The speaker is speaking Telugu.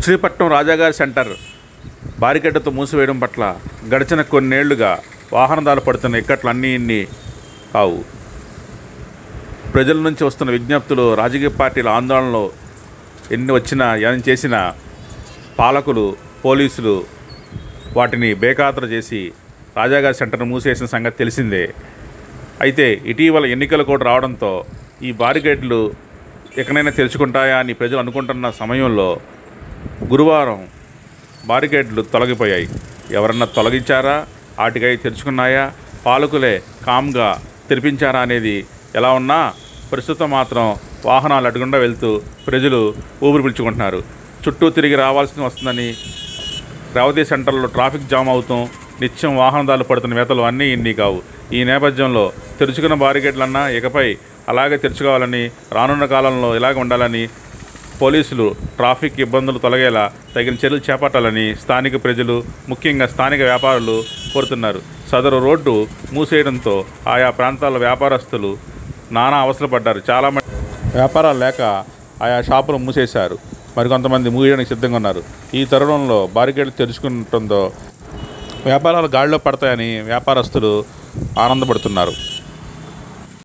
మచిలీపట్నం రాజాగారి సెంటర్ బారికేడ్లతో మూసివేయడం పట్ల గడిచిన కొన్నేళ్లుగా వాహనదారులు పడుతున్న ఇక్కట్లు అన్నీ ఇన్ని కావు. ప్రజల నుంచి వస్తున్న విజ్ఞప్తులు, రాజకీయ పార్టీల ఆందోళనలు ఎన్ని వచ్చినా ఏం చేసినా పాలకులు, పోలీసులు వాటిని బేఖాతరు చేసి రాజాగారి సెంటర్ను మూసేసిన సంగతి తెలిసిందే. అయితే ఇటీవల ఎన్నికలు కూడా రావడంతో ఈ బారికేడ్లు ఎక్కడైనా తెరుచుకుంటాయా అని ప్రజలు అనుకుంటున్న సమయంలో గురువారం బారికేడ్లు తొలగిపోయాయి. ఎవరన్నా తొలగించారా, వాటికై తెరుచుకున్నాయా, పాలకులే కామ్గా తెరిపించారా అనేది ఎలా ఉన్నా ప్రస్తుతం మాత్రం వాహనాలు అడ్డుకుండా వెళ్తూ ప్రజలు ఊపిరి పీల్చుకుంటున్నారు. చుట్టూ తిరిగి రావాల్సి వస్తుందని రేవతి సెంటర్లో ట్రాఫిక్ జామ్ అవుతాం, నిత్యం వాహనదారులు పడుతున్న వేతలు అన్నీ ఇన్ని కావు. ఈ నేపథ్యంలో తెరుచుకున్న బారికేడ్లన్నా ఇకపై అలాగే తెరుచుకోవాలని, రానున్న కాలంలో ఇలాగ ఉండాలని పోలీసులు ట్రాఫిక్ ఇబ్బందులు తొలగేలా తగిన చర్యలు చేపట్టాలని స్థానిక ప్రజలు, ముఖ్యంగా స్థానిక వ్యాపారులు కోరుతున్నారు. సదరు రోడ్డు మూసేయడంతో ఆయా ప్రాంతాల వ్యాపారస్తులు నానా అవసరపడ్డారు. చాలామంది వ్యాపారాలు లేక ఆయా షాపులు మూసేశారు. మరికొంతమంది మూయడానికి సిద్ధంగా ఉన్నారు. ఈ తరుణంలో బారికేడ్లు తెరుచుకుంటుందో వ్యాపారాలు గాడిలో పడతాయని వ్యాపారస్తులు ఆనందపడుతున్నారు.